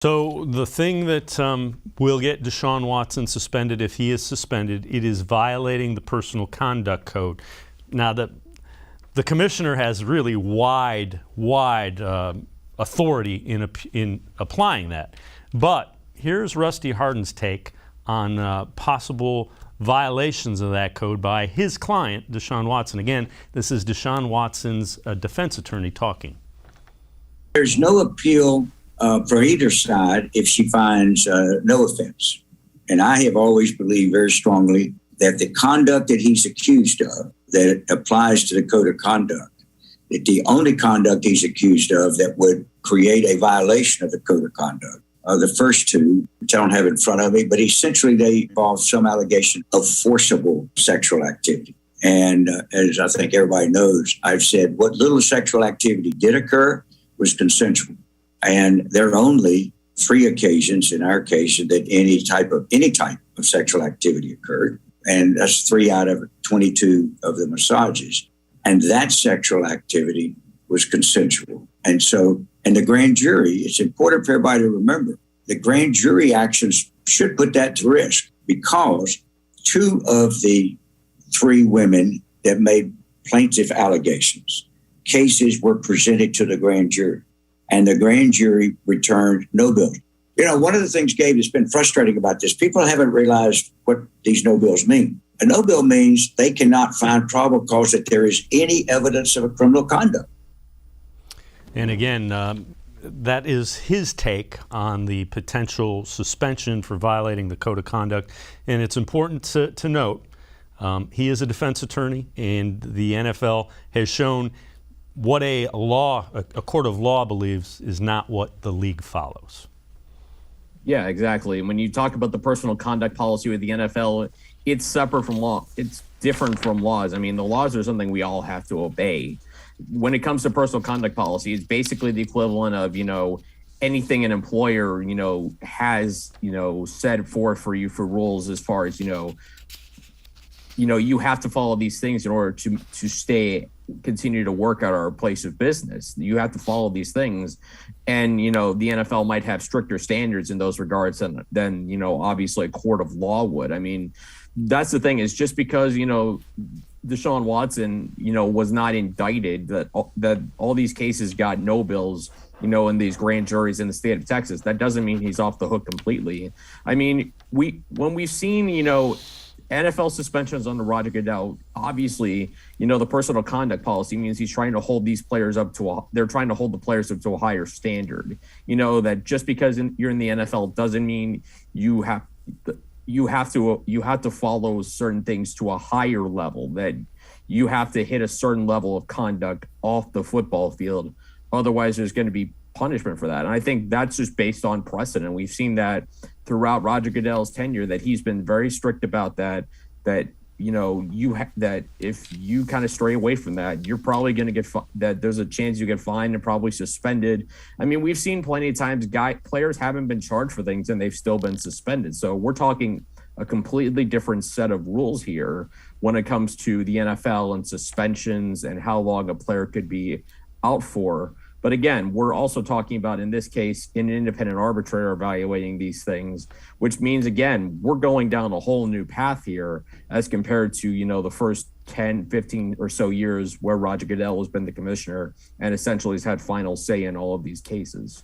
So the thing that will get Deshaun Watson suspended, if he is suspended, it is violating the personal conduct code. Now, the commissioner has really wide authority in applying that. But here's Rusty Hardin's take on possible violations of that code by his client, Deshaun Watson. Again, this is Deshaun Watson's defense attorney talking. There's no appeal for either side if she finds no offense. And I have always believed very strongly that the conduct that he's accused of, that applies to the code of conduct, that the only conduct he's accused of that would create a violation of the code of conduct are the first two, which I don't have in front of me, but essentially they involve some allegation of forcible sexual activity. And as I think everybody knows, I've said what little sexual activity did occur was consensual. And there are only 3 occasions in our case that any type of sexual activity occurred. And that's 3 out of 22 of the massages. And that sexual activity was consensual. And so, and the grand jury, it's important for everybody to remember, the grand jury actions should put that to risk, because 2 of the 3 women that made plaintiff allegations, cases were presented to the grand jury, and the grand jury returned no bills. You know, one of the things, Gabe, that's been frustrating about this, people haven't realized what these no bills mean. A no bill means they cannot find probable cause that there is any evidence of a criminal conduct. And again, that is his take on the potential suspension for violating the code of conduct. And it's important to note, he is a defense attorney, and the NFL has shown what a court of law believes is not what the league follows. Yeah, exactly. When you talk about the personal conduct policy with the NFL, it's separate from law. It's different from laws. I mean, the laws are something we all have to obey. When it comes to personal conduct policy, it's basically the equivalent of, anything an employer, has, set forth for you for rules as far as, you have to follow these things in order to continue to work at our place of business. You have to follow these things. And, the NFL might have stricter standards in those regards than obviously a court of law would. I mean, that's the thing, is just because, Deshaun Watson, was not indicted, that all these cases got no bills, in these grand juries in the state of Texas, that doesn't mean he's off the hook completely. I mean, when we've seen, NFL suspensions under Roger Goodell, obviously, the personal conduct policy means he's trying to hold these players they're trying to hold the players up to a higher standard. That just because you're in the NFL doesn't mean you have to follow certain things to a higher level, that you have to hit a certain level of conduct off the football field. Otherwise, there's going to be punishment for that. And I think that's just based on precedent. We've seen that throughout Roger Goodell's tenure, that he's been very strict about that if you kind of stray away from that, you're probably going to get that there's a chance you get fined and probably suspended. I mean, we've seen plenty of times players haven't been charged for things and they've still been suspended. So we're talking a completely different set of rules here when it comes to the NFL and suspensions and how long a player could be out for. But again, we're also talking about, in this case, an independent arbitrator evaluating these things, which means, again, we're going down a whole new path here as compared to, the first 10, 15 or so years where Roger Goodell has been the commissioner and essentially has had final say in all of these cases.